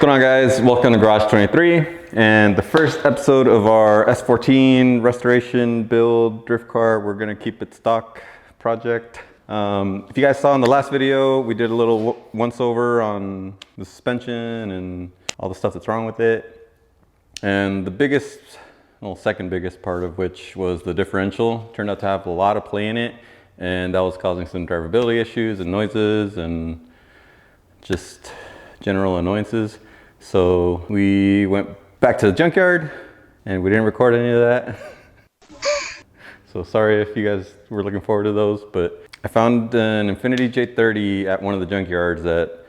going on, guys? Welcome to Garage 23 and the first episode of our S14 restoration build drift car. We're going to keep it stock project. If you guys saw in the last video, we did a little once over on the suspension and all the stuff that's wrong with it. And the biggest, well, second biggest part of which was the differential. Turned out to have a lot of play in it, and that was causing some drivability issues and noises and just general annoyances. So we went back to the junkyard and we didn't record any of that. So sorry if you guys were looking forward to those, but I found an Infiniti J30 at one of the junkyards that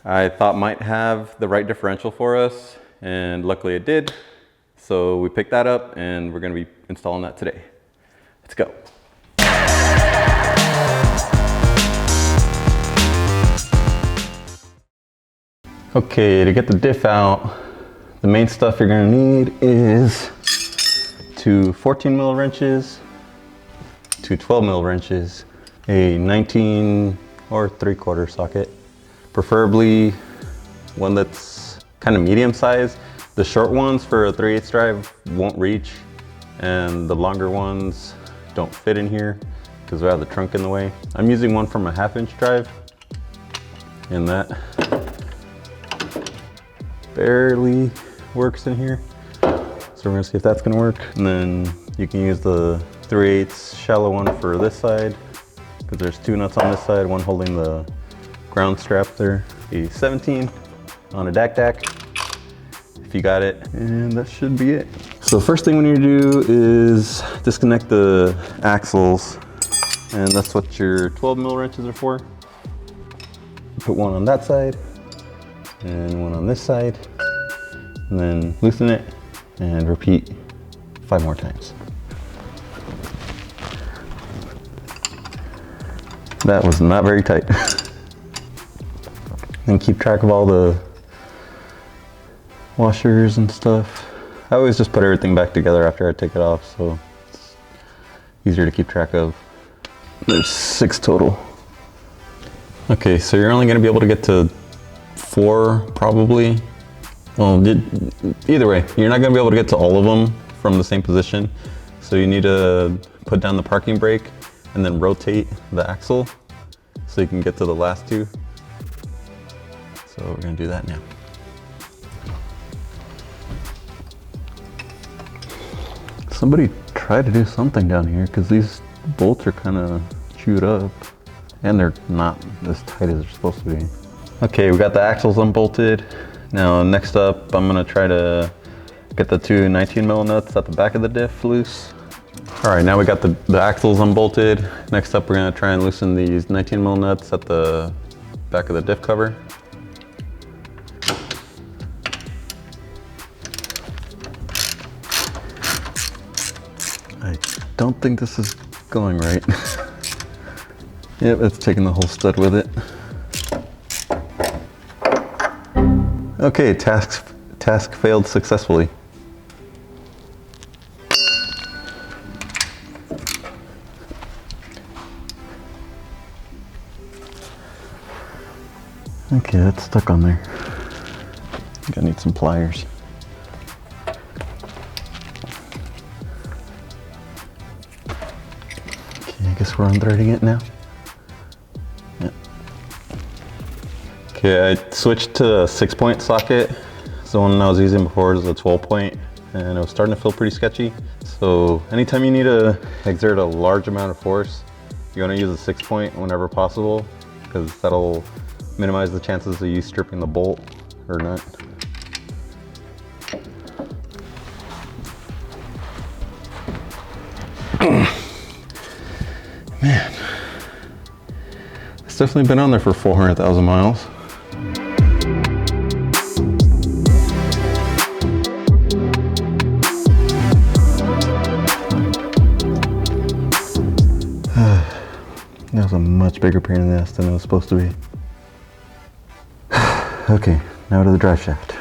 I thought might have the right differential for us, and luckily it did. So we picked that up and we're going to be installing that today. Let's go. Okay, to get the diff out, the main stuff you're going to need is two 14 mil wrenches, two 12 mil wrenches, a 19 or 3/4 socket, preferably one that's kind of medium size. The short ones for a 3/8 drive won't reach, and the longer ones don't fit in here because we have the trunk in the way. I'm using one from a 1/2 drive, and that barely works in here. So we're gonna see if that's gonna work. And then you can use the 3/8 shallow one for this side, because there's two nuts on this side, one holding the ground strap there. A 17 on a DAC, if you got it, and that should be it. So first thing we need to do is disconnect the axles, and that's what your 12 mil wrenches are for. Put one on that side and one on this side, and then loosen it and repeat 5 more times. That was not very tight. Then keep track of all the washers and stuff. I always just put everything back together after I take it off, so it's easier to keep track of. There's 6 total. Okay, so you're only going to be able to get to 4 probably. Well, either way, you're not going to be able to get to all of them from the same position. So you need to put down the parking brake and then rotate the axle so you can get to the last 2. So we're going to do that now. Somebody try to do something down here, because these bolts are kind of chewed up and they're not as tight as they're supposed to be. Okay, we got the axles unbolted. Now next up, I'm gonna try to get the 2 19 mil nuts at the back of the diff loose. All right, now we got the axles unbolted. Next up, we're gonna try and loosen these 19 mil nuts at the back of the diff cover. I don't think this is going right. Yep, it's taking the whole stud with it. Okay, task failed successfully. Okay, that's stuck on there. I think I need some pliers. Okay, I guess we're unthreading it now. Okay, I switched to a 6-point socket. So the one I was using before was a 12-point, and it was starting to feel pretty sketchy. So anytime you need to exert a large amount of force, you want to use a 6-point whenever possible, because that'll minimize the chances of you stripping the bolt or nut. Man, it's definitely been on there for 400,000 miles. That was a much bigger pain in the ass than it was supposed to be. Okay, now to the drive shaft.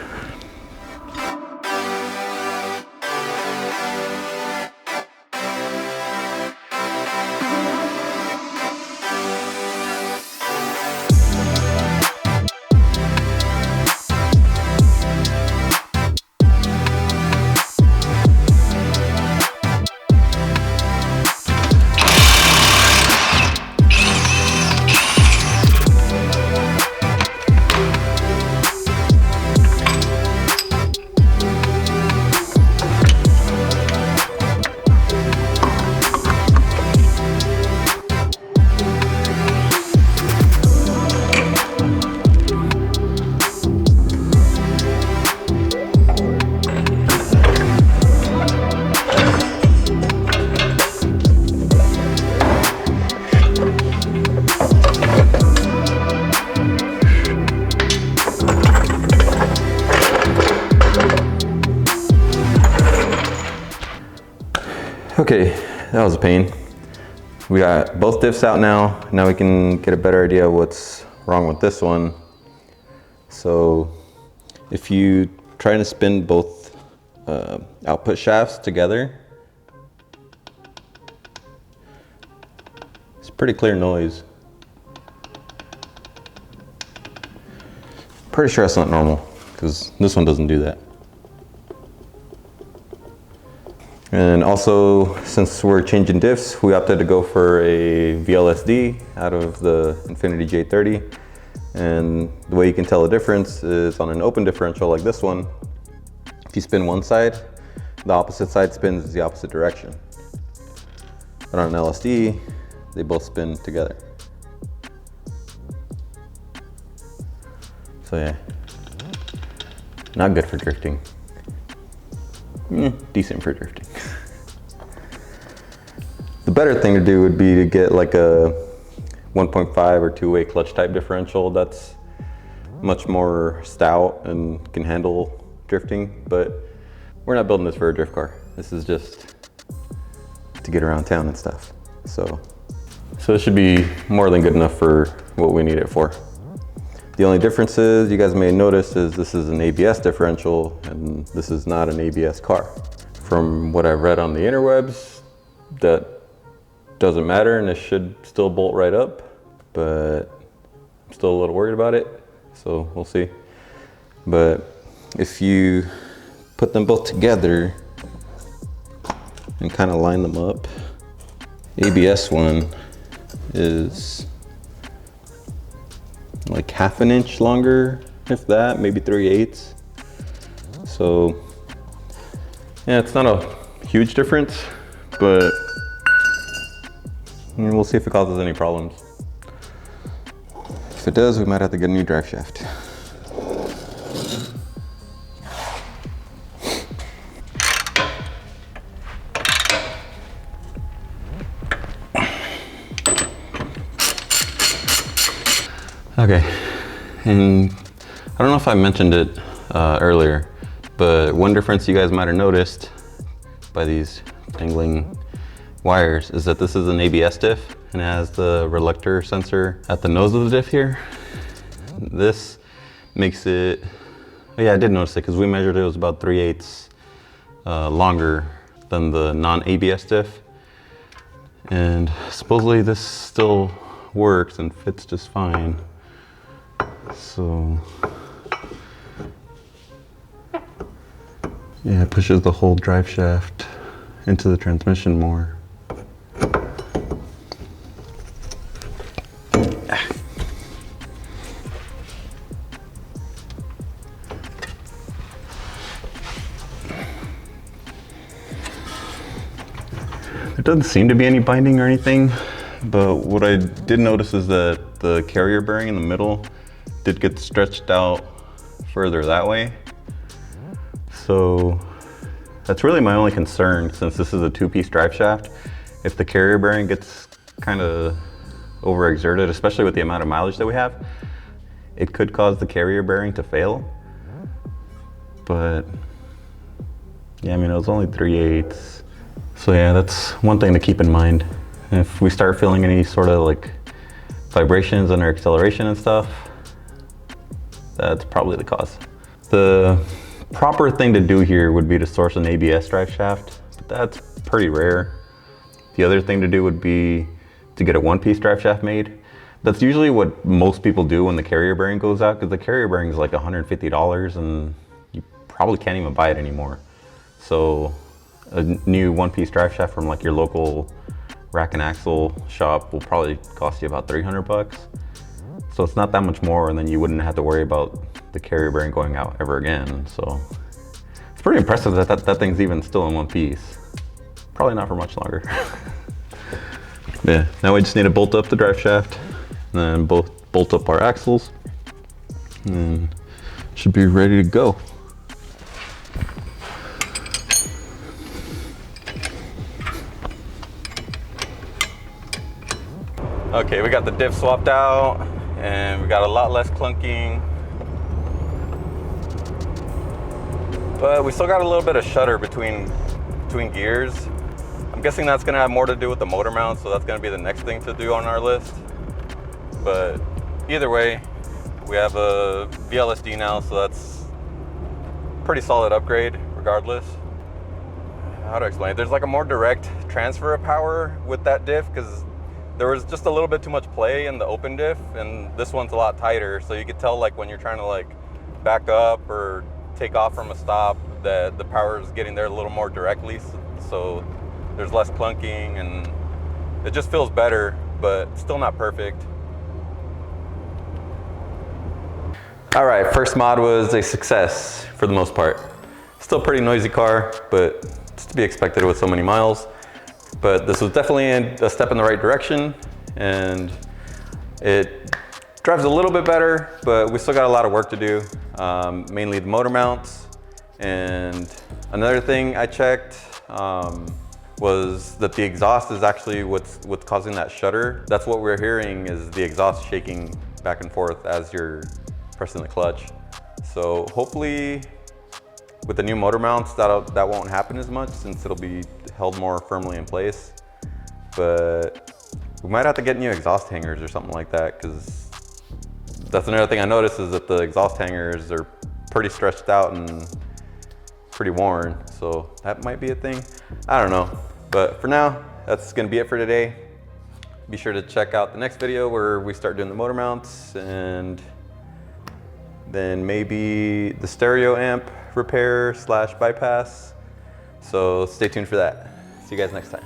Okay, that was a pain. We got both diffs out now. Now we can get a better idea of what's wrong with this one. So if you try to spin both output shafts together, it's pretty clear noise. Pretty sure that's not normal because this one doesn't do that. And also, since we're changing diffs, we opted to go for a VLSD out of the Infiniti J30. And the way you can tell the difference is on an open differential like this one, if you spin one side, the opposite side spins the opposite direction. But on an LSD, they both spin together. So yeah, not good for drifting. Decent for drifting. The better thing to do would be to get like a 1.5 or two-way clutch type differential that's much more stout and can handle drifting, but we're not building this for a drift car. This is just to get around town and stuff. So it should be more than good enough for what we need it for. The only differences you guys may notice is this is an ABS differential and this is not an ABS car. From what I've read on the interwebs, that doesn't matter and it should still bolt right up, but I'm still a little worried about it, so we'll see. But if you put them both together and kind of line them up, ABS one is like half an inch longer, if that, maybe 3/8. So yeah, it's not a huge difference, but we'll see if it causes any problems. If it does, we might have to get a new drive shaft. Okay, and I don't know if I mentioned it earlier, but one difference you guys might have noticed by these dangling wires is that this is an ABS diff and it has the reluctor sensor at the nose of the diff here. This makes it, yeah, I did notice it because we measured it was about 3/8 longer than the non-ABS diff. And supposedly this still works and fits just fine. So yeah, it pushes the whole drive shaft into the transmission more. There doesn't seem to be any binding or anything, but what I did notice is that the carrier bearing in the middle did get stretched out further that way. So that's really my only concern, since this is a two-piece drive shaft. If the carrier bearing gets kind of overexerted, especially with the amount of mileage that we have, it could cause the carrier bearing to fail. But yeah, I mean, it was only 3/8. So yeah, that's one thing to keep in mind. If we start feeling any sort of like vibrations under acceleration and stuff, that's probably the cause. The proper thing to do here would be to source an ABS drive shaft, but that's pretty rare. The other thing to do would be to get a one-piece drive shaft made. That's usually what most people do when the carrier bearing goes out, because the carrier bearing is like $150 and you probably can't even buy it anymore. So a new one-piece drive shaft from like your local rack and axle shop will probably cost you about 300 bucks. So it's not that much more, and then you wouldn't have to worry about the carrier bearing going out ever again. So it's pretty impressive that that thing's even still in one piece. Probably not for much longer. Yeah, now we just need to bolt up the drive shaft and then bolt up our axles and should be ready to go. Okay, we got the diff swapped out and we got a lot less clunking. But we still got a little bit of shudder between gears. I'm guessing that's gonna have more to do with the motor mount, so that's gonna be the next thing to do on our list. But either way, we have a VLSD now, so that's pretty solid upgrade regardless. How to explain it? There's like a more direct transfer of power with that diff, because there was just a little bit too much play in the open diff, and this one's a lot tighter, so you could tell like when you're trying to like back up or take off from a stop that the power is getting there a little more directly, so there's less clunking and it just feels better, but still not perfect. All right, first mod was a success for the most part. Still pretty noisy car, but it's to be expected with so many miles. But this was definitely a step in the right direction, and it drives a little bit better, but we still got a lot of work to do, mainly the motor mounts. And another thing I checked was that the exhaust is actually what's causing that shudder. That's what we're hearing, is the exhaust shaking back and forth as you're pressing the clutch. So hopefully with the new motor mounts that won't happen as much, since it'll be held more firmly in place. But we might have to get new exhaust hangers or something like that, because that's another thing I noticed, is that the exhaust hangers are pretty stretched out and pretty worn. So that might be a thing. I don't know. But for now, that's gonna be it for today. Be sure to check out the next video where we start doing the motor mounts, and then maybe the stereo amp repair / bypass. So stay tuned for that. See you guys next time.